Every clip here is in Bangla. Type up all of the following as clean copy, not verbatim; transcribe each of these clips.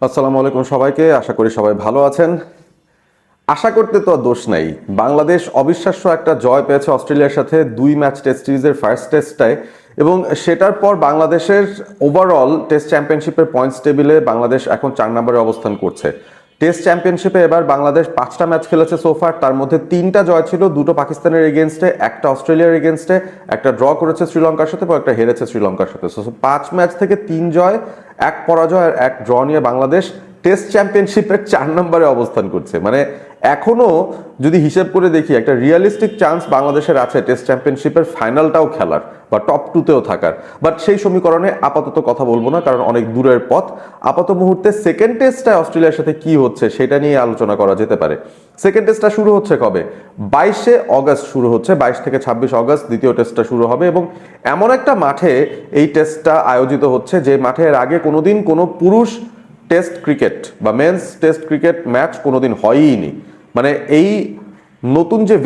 আসসালামু আলাইকুম সবাইকে। আশা করি সবাই ভালো আছেন। আশা করতে তো আর দোষ নাই। বাংলাদেশ অবিশ্বাস্য একটা জয় পেয়েছে অস্ট্রেলিয়ার সাথে 2 ম্যাচ টেস্ট সিরিজের ফার্স্ট টেস্টটায়, এবং সেটার পর বাংলাদেশের ওভারঅল টেস্ট চ্যাম্পিয়নশিপের পয়েন্টস টেবিলে বাংলাদেশ এখন 4 নম্বরে অবস্থান করছে। টেস্ট চ্যাম্পিয়নশিপে এবার বাংলাদেশ 5টা ম্যাচ খেলেছে সোফার, তার মধ্যে 3টা জয় ছিল, 2টো পাকিস্তানের এগেনস্টে, একটা অস্ট্রেলিয়ার এগেনস্টে, একটা ড্র করেছে শ্রীলঙ্কার সাথে এবং একটা হেরেছে শ্রীলঙ্কার সাথে। 5 ম্যাচ থেকে 3 জয়, 1 পরাজয় আর 1 ড্র নিয়ে বাংলাদেশ টেস্ট চ্যাম্পিয়নশিপের 4 নম্বরে অবস্থান করছে। মানে এখনো যদি হিসেব করে দেখি, একটা রিয়েলিস্টিক চান্স বাংলাদেশের আছে টেস্ট চ্যাম্পিয়নশিপের ফাইনালটাও খেলার বা টপ 2তেও থাকার। বাট সেই সমীকরণে আপাতত কথা বলবো না, কারণ অনেক দূরের পথ। আপাতত মুহূর্তে সেকেন্ড টেস্টটা অস্ট্রেলিয়ার সাথে কি হচ্ছে সেটা নিয়ে আলোচনা করা যেতে পারে। সেকেন্ড টেস্টটা শুরু হচ্ছে কবে? 22 আগস্ট শুরু হচ্ছে, 22 থেকে 26 আগস্ট দ্বিতীয় টেস্টটা শুরু হবে, এবং এমন একটা মাঠে এই টেস্টটা আয়োজিত হচ্ছে যে মাঠে এর আগে কোনোদিন কোনো পুরুষ টেস্ট ক্রিকেট বা মেন্স টেস্ট ক্রিকেট ম্যাচ কোনোদিন হয়ইনি। মানে এই নতুন যে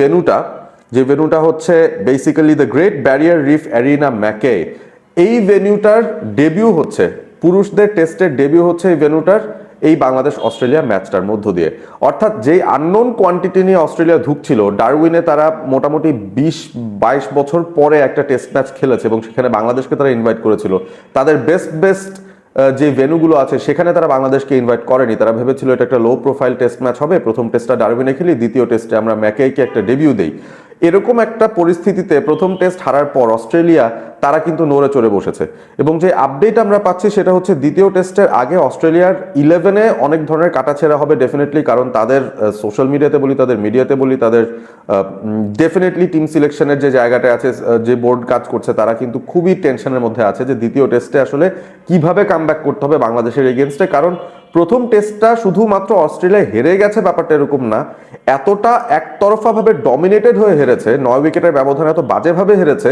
ভেন্যুটা হচ্ছে basically the Great Barrier Reef Arena Mackay, এই ভেন্যুটার ডেবিউ হচ্ছে, পুরুষদের টেস্টের ডেবিউ হচ্ছে এই ভেন্যুটার এই বাংলাদেশ অস্ট্রেলিয়া ম্যাচটার মধ্য দিয়ে। অর্থাৎ যেই আননোন কোয়ান্টিটি নিয়ে অস্ট্রেলিয়া ধুঁকছিল, ডারউইনে তারা মোটামুটি 20-22 বছর পরে একটা টেস্ট ম্যাচ খেলেছে এবং সেখানে বাংলাদেশকে তারা ইনভাইট করেছিল। তাদের বেস্ট যে ভেন্যুগুলো আছে সেখানে তারা বাংলাদেশকে ইনভাইট করেনি। তারা ভেবেছিল এটা একটা লো প্রোফাইল টেস্ট ম্যাচ হবে, প্রথম টেস্টটা ডারউইনে খেলি, দ্বিতীয় টেস্টে আমরা ম্যাকেইকে একটা ডেবিউ দেই। এরকম একটা পরিস্থিতিতে প্রথম টেস্ট হারার পর অস্ট্রেলিয়া তারা কিন্তু নড়ে চড়ে বসেছে, এবং যে আপডেট আমরা পাচ্ছি সেটা হচ্ছে দ্বিতীয় টেস্টের আগে অস্ট্রেলিয়ার 11-এ অনেক ধরনের কাটাছেঁড়া হবে ডেফিনেটলি, কারণ তাদের সোশ্যাল মিডিয়াতে বলি, তাদের মিডিয়াতে বলি, তাদের ডেফিনেটলি টিম সিলেকশনের যে জায়গাটা আছে, যে বোর্ড কাজ করছে, তারা কিন্তু খুবই টেনশনের মধ্যে আছে যে দ্বিতীয় টেস্টে আসলে কিভাবে কামব্যাক করতে হবে বাংলাদেশের এগেনস্টে। কারণ প্রথম টেস্টটা শুধুমাত্র অস্ট্রেলিয়া হেরে গেছে ব্যাপারটা এরকম না, এতটা একতরফাভাবে ডমিনেটেড হয়ে হেরেছে, 9 উইকেটের ব্যবধানে এত বাজেভাবে হেরেছে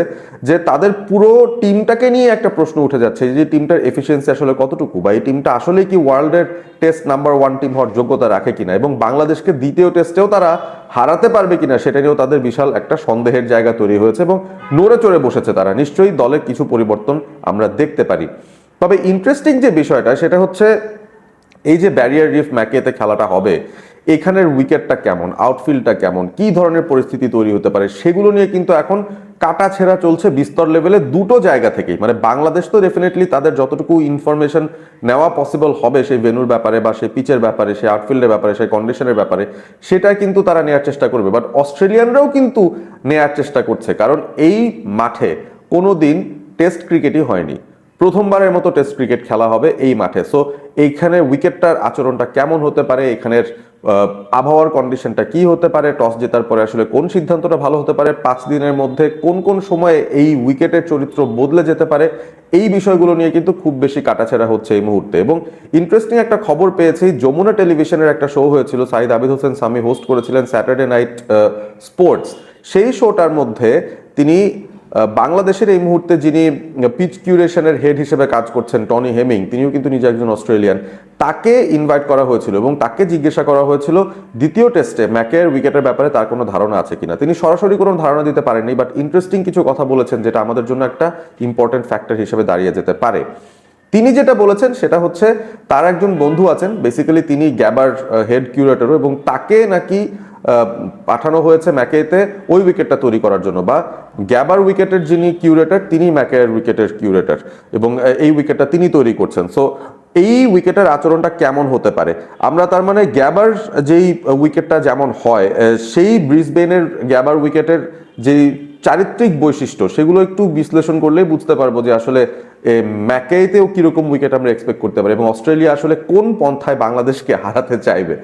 যে তাদের পুরো টিমটাকে নিয়ে একটা প্রশ্ন উঠে যাচ্ছে যে টিমটার এফিসিয়েন্সি আসলে কতটুকু, বা এই টিমটা আসলে কি ওয়ার্ল্ডের টেস্ট নাম্বার 1 টিম হওয়ার যোগ্যতা রাখে কিনা, এবং বাংলাদেশকে দ্বিতীয় টেস্টেও তারা হারাতে পারবে কিনা সেটা নিয়েও তাদের বিশাল একটা সন্দেহের জায়গা তৈরি হয়েছে, এবং নড়ে চড়ে বসেছে তারা। নিশ্চয়ই দলে কিছু পরিবর্তন আমরা দেখতে পারি। তবে ইন্টারেস্টিং যে বিষয়টা সেটা হচ্ছে এই যে ব্যারিয়ার রিফ ম্যাকেতে খেলাটা হবে, এখানের উইকেটটা কেমন, আউটফিল্ডটা কেমন, কি ধরনের পরিস্থিতি তৈরি হতে পারে, সেগুলো নিয়ে কিন্তু এখন কাটা ছেঁড়া চলছে বিস্তর লেভেলে দুটো জায়গা থেকেই। মানে বাংলাদেশ তো ডেফিনেটলি তাদের যতটুকু ইনফরমেশন নেওয়া পসিবল হবে সেই ভেন্যুর ব্যাপারে বা সেই পিচের ব্যাপারে, সেই আউটফিল্ডের ব্যাপারে, সেই কন্ডিশনের ব্যাপারে, সেটা কিন্তু তারা নেওয়ার চেষ্টা করবে। বাট অস্ট্রেলিয়ানরাও কিন্তু নেওয়ার চেষ্টা করছে, কারণ এই মাঠে কোনোদিন টেস্ট ক্রিকেটই হয়নি, প্রথমবারের মতো টেস্ট ক্রিকেট খেলা হবে এই মাঠে। সো এইখানে উইকেটটার আচরণটা কেমন হতে পারে, এখানের আবহাওয়ার কন্ডিশনটা কি হতে পারে, টস জেতার পরে আসলে কোন সিদ্ধান্তটা ভালো হতে পারে, 5 দিনের মধ্যে কোন কোন সময়ে এই উইকেটের চরিত্র বদলে যেতে পারে, এই বিষয়গুলো নিয়ে কিন্তু খুব বেশি কাটাছেঁড়া হচ্ছে এই মুহূর্তে। এবং ইন্টারেস্টিং একটা খবর পেয়েছি, যমুনা টেলিভিশনের একটা শো হয়েছিল, সাইদ আবিদ হোসেন সামি হোস্ট করেছিলেন, স্যাটারডে নাইট স্পোর্টস। সেই শোটার মধ্যে তিনি বাংলাদেশের এই মুহূর্তে যিনি পিচ কিউরেশনের হেড হিসেবে কাজ করছেন, টনি হেমিং, তিনিও কিন্তু নিজে একজন অস্ট্রেলিয়ান, তাকে ইনভাইট করা হয়েছিল এবং তাকে জিজ্ঞাসা করা হয়েছিল দ্বিতীয় টেস্টে ম্যাকের উইকেটের ব্যাপারে তার কোনো ধারণা আছে কিনা। তিনি সরাসরি কোনো ধারণা দিতে পারেননি, বাট ইন্টারেস্টিং কিছু কথা বলেছেন যেটা আমাদের জন্য একটা ইম্পর্টেন্ট ফ্যাক্টর হিসেবে দাঁড়িয়ে যেতে পারে। তিনি যেটা বলেছেন সেটা হচ্ছে তার একজন বন্ধু আছেন, বেসিক্যালি তিনি গ্যাবার হেড কিউরেটরও, এবং তাকে নাকি পাঠানো হয়েছে ম্যাকেতে ওই উইকেটটা তৈরি করার জন্য, বা গ্যাবার উইকেটের যিনি কিউরেটর তিনি ম্যাকের উইকেটের কিউরেটর, এবং এই উইকেটটা তিনি তৈরি করছেন। সো এই উইকেটের আচরণটা কেমন হতে পারে, আমরা তার মানে গ্যাবার যেই উইকেটটা যেমন হয়, সেই ব্রিসবেনের গ্যাবার উইকেটের যেই চারিত্রিক বৈশিষ্ট্য সেগুলো একটু বিশ্লেষণ করলেই বুঝতে পারবো যে আসলে ম্যাকেতেও কিরকম উইকেট আমরা এক্সপেক্ট করতে পারি এবং অস্ট্রেলিয়া আসলে কোন পন্থায় বাংলাদেশকে হারাতে চাইবে।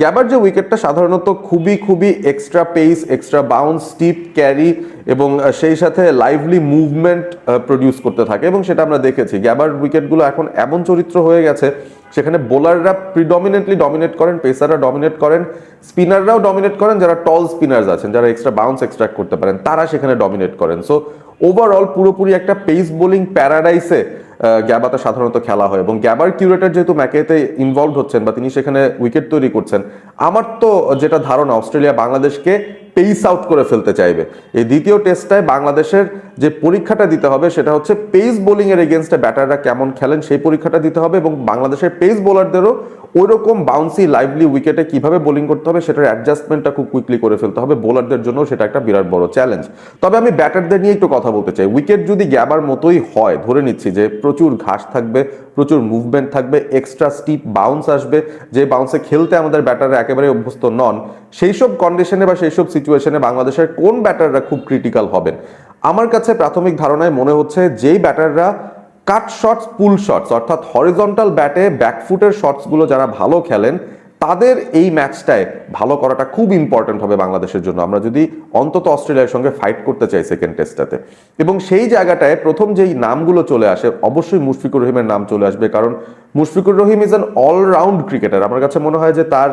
গ্যাবার যে উইকেটটা সাধারণত খুবই extra pace, extra bounce, steep carry এবং সেই সাথে লাইভলি মুভমেন্ট প্রডিউস করতে থাকে, এবং সেটা আমরা দেখেছি। গ্যাবার উইকেটগুলো এখন এমন চরিত্র হয়ে গেছে সেখানে বোলাররা প্রিডমিনেন্টলি ডমিনেট করেন, পেসাররা ডমিনেট করেন, স্পিনাররাও ডমিনেট করেন, যারা টল স্পিনার্স আছেন, যারা এক্সট্রা বাউন্স এক্সট্রাক্ট করতে পারেন, তারা সেখানে ডমিনেট করেন। সো ওভারঅল পুরোপুরি একটা পেস বোলিং প্যারাডাইসে গ্যাবাতে সাধারণত খেলা হয়, এবং গ্যাবার কিউরেটর যেহেতু ম্যাকেতে ইনভলভ হচ্ছেন বা তিনি সেখানে উইকেট তৈরি করছেন, আমার তো যেটা ধারণা অস্ট্রেলিয়া বাংলাদেশকে পেস আউট করে ফেলতে চাইবে। এই দ্বিতীয় টেস্টটায় বাংলাদেশের যে পরীক্ষাটা দিতে হবে সেটা হচ্ছে পেস বোলিং এর এগেনস্টে ব্যাটাররা কেমন খেলেন সেই পরীক্ষাটা দিতে হবে, এবং বাংলাদেশের পেস বোলারদেরও ওইরকম বাউন্সি লাইভলি উইকেটে কিভাবে বোলিং করতে হবে সেটার অ্যাডজাস্টমেন্টটা খুব কুইকলি করে ফেলতে হবে। বোলারদের জন্য সেটা একটা বিরাট বড় চ্যালেঞ্জ। তবে আমি ব্যাটারদের নিয়ে একটু কথা বলতে চাই। উইকেট যদি গ্যাবার মতোই হয়, ধরে নিচ্ছি যে প্রচুর ঘাস থাকবে, প্রচুর মুভমেন্ট থাকবে, এক্সট্রা স্টিপ বাউন্স আসবে, যে বাউন্সে খেলতে আমাদের ব্যাটাররা একেবারে অভ্যস্ত নন, সেই সব কন্ডিশনে বা সেই সব সিচুয়েশনে বাংলাদেশের কোন ব্যাটাররা খুব ক্রিটিক্যাল হবেন? আমার কাছে প্রাথমিক ধারণায় মনে হচ্ছে যেই ব্যাটাররা কাট শটস, পুল শটস, অর্থাৎ হরিজন্টাল ব্যাটে ব্যাকফুটের শটসগুলো যারা ভালো খেলেন, তাদের এই ম্যাচটায় ভালো করাটা খুব ইম্পর্টেন্ট হবে বাংলাদেশের জন্য, আমরা যদি অন্তত অস্ট্রেলিয়ার সঙ্গে ফাইট করতে চাই সেকেন্ড টেস্টটাতে। এবং সেই জায়গাটায় প্রথম যেই নামগুলো চলে আসে, অবশ্যই মুশফিকুর রহিমের নাম চলে আসবে, কারণ Mushfiqur Rahim is an all-round cricketer. আমার কাছে মনে হয় যে তার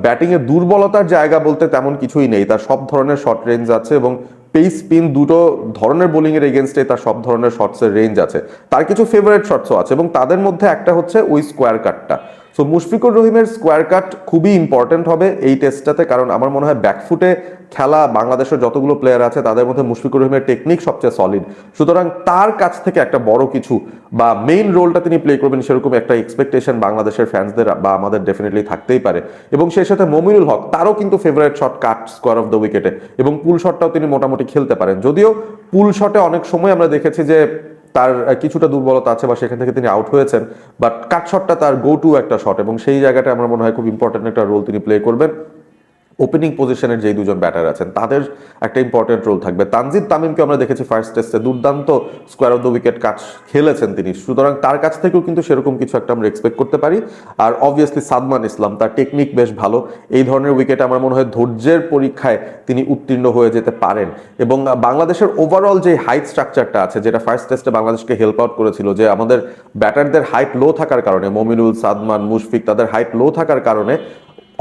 ব্যাটিংয়ে দুর্বলতার জায়গা বলতে তেমন কিছুই নেই, তার সব ধরনের শর্ট রেঞ্জ আছে, এবং পেস স্পিন দুটো ধরনের বোলিং এর এগেনস্টে তার সব ধরনের শটসের রেঞ্জ আছে। তার কিছু ফেভারিট শটসও আছে, এবং তাদের মধ্যে একটা হচ্ছে ওই স্কোয়ার কাটটা। সো মুশফিকুর রহিমের স্কোয়ার কাট খুবই ইম্পর্টেন্ট হবে এই টেস্টটাতে, কারণ আমার মনে হয় ব্যাকফুটে খেলা বাংলাদেশের যতগুলো প্লেয়ার আছে তাদের মধ্যে মুশফিকুর রহিমের টেকনিক সবচেয়ে সলিড। সুতরাং তার কাছ থেকে একটা বড় কিছু বা মেইন রোলটা তিনি প্লে করবেন সেরকম একটা এক্সপেকটেশন বাংলাদেশের ফ্যান্সদের বা আমাদের ডেফিনেটলি থাকতেই পারে। এবং সেই সাথে মমিনুল হক, তারও কিন্তু favourite shot cut square of the উইকেটে, এবং পুল শটটাও তিনি মোটামুটি খেলতে পারেন। যদিও পুল শটে অনেক সময় আমরা দেখেছি যে তার কিছুটা দুর্বলতা আছে বা সেখান থেকে তিনি আউট হয়েছেন, বাট কাট শটটা তার গো টু একটা শট, এবং সেই জায়গাটা আমার মনে হয় খুব ইম্পর্টেন্ট একটা রোল তিনি প্লে করবেন। ওপেনিং পজিশনের যেই দুজন ব্যাটার আছেন তাদের একটা ইম্পর্টেন্ট রোল থাকবে। তানজিদ তামিমকে আমরা দেখেছি ফার্স্ট টেস্টে দুর্দান্ত স্কোয়ার অফ দ্য উইকেট কাট খেলেছেন তিনি, সুতরাং তার কাছ থেকেও কিন্তু সেরকম কিছু একটা আমরা এক্সপেক্ট করতে পারি। আর অবভিয়াসলি সাদমান ইসলাম, তার টেকনিক বেশ ভালো, এই ধরনের উইকেটে আমার মনে হয় ধৈর্যের পরীক্ষায় তিনি উত্তীর্ণ হয়ে যেতে পারেন। এবং বাংলাদেশের ওভারঅল যে হাইট স্ট্রাকচারটা আছে, যেটা ফার্স্ট টেস্টে বাংলাদেশকে হেল্প আউট করেছিল, যে আমাদের ব্যাটারদের হাইট লো থাকার কারণে, মমিনুল, সাদমান, মুশফিক, তাদের হাইট লো থাকার কারণে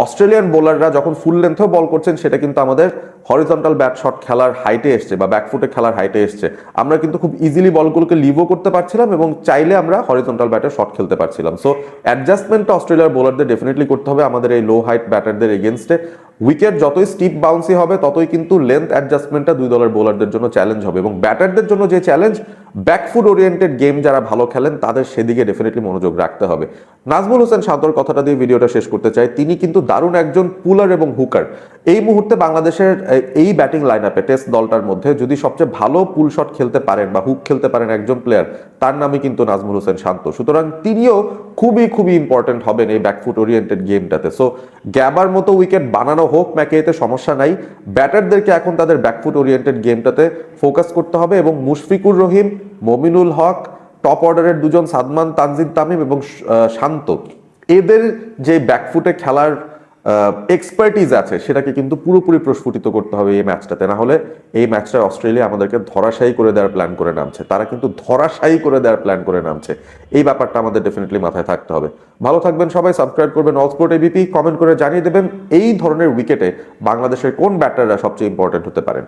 অস্ট্রেলিয়ান বোলাররা যখন ফুল লেন্থেও বল করছেন সেটা কিন্তু আমাদের হরিজন্টাল ব্যাট শট খেলার হাইটে এসছে বা ব্যাকফুটে খেলার হাইটে এসছে। আমরা কিন্তু খুব ইজিলি বলগুলোকে লিভও করতে পারছিলাম, এবং চাইলে আমরা হরিজন্টাল ব্যাটে শট খেলতে পারছিলাম। সো অ্যাডজাস্টমেন্টটা অস্ট্রেলিয়ার বোলারদের ডেফিনেটলি করতে হবে আমাদের এই লো হাইট ব্যাটারদের এগেনস্টে। উইকেট যতই স্টিপ বাউন্সি হবে ততই কিন্তু লেন্থ অ্যাডজাস্টমেন্টটা দুই দলের বোলারদের জন্য চ্যালেঞ্জ হবে, এবং ব্যাটারদের জন্য যে চ্যালেঞ্জ, ব্যাকফুট ওরিয়েন্টেড গেম যারা ভালো খেলেন তাদের সেদিকে ডেফিনেটলি মনোযোগ রাখতে হবে। নাজমুল হোসেন শান্তর কথাটা দিয়ে ভিডিওটা শেষ করতে চাই। তিনি কিন্তু দারুণ একজন পুলার এবং হুকার। এই মুহূর্তে বাংলাদেশের এই ব্যাটিং লাইন আপে টেস্ট দলটার মধ্যে যদি সবচেয়ে ভালো পুল শট খেলতে পারেন বা হুক খেলতে পারেন একজন প্লেয়ার, তার নামই কিন্তু নাজমুল হোসেন শান্ত। সুতরাং তিনিও খুবই খুবই ইম্পর্টেন্ট হবেন এই ব্যাকফুট ওরিয়েন্টেড গেমটাতে। সো গ্যাবার মতো উইকেট বানানো হোক ম্যাকেতে, সমস্যা নাই, ব্যাটারদেরকে এখন তাদের ব্যাকফুট ওরিয়েন্টেড গেমটাতে ফোকাস করতে হবে। এবং মুশফিকুর রহিম, মমিনুল হক, টপ অর্ডারের দুজন সাদমান, তানজিদ তামিম এবং শান্ত, এদের যে ব্যাকফুটে খেলার এক্সপার্টিজ আছে সেটাকে কিন্তু পুরোপুরি প্রস্ফুটিত করতে হবে এই ম্যাচটাতে। না হলে এই ম্যাচটা অস্ট্রেলিয়া আমাদেরকে ধরাশায়ী করে দেওয়ার প্ল্যান করে নামছে, তারা কিন্তু ধরাশায়ী করে দেওয়ার প্ল্যান করে নামছে। এই ব্যাপারটা আমাদের ডেফিনেটলি মাথায় থাকতে হবে। ভালো থাকবেন সবাই, সাবস্ক্রাইব করবেন অল স্পোর্ট এবিপি, কমেন্ট করে জানিয়ে দেবেন এই ধরনের উইকেটে বাংলাদেশের কোন ব্যাটাররা সবচেয়ে ইম্পর্টেন্ট হতে পারেন।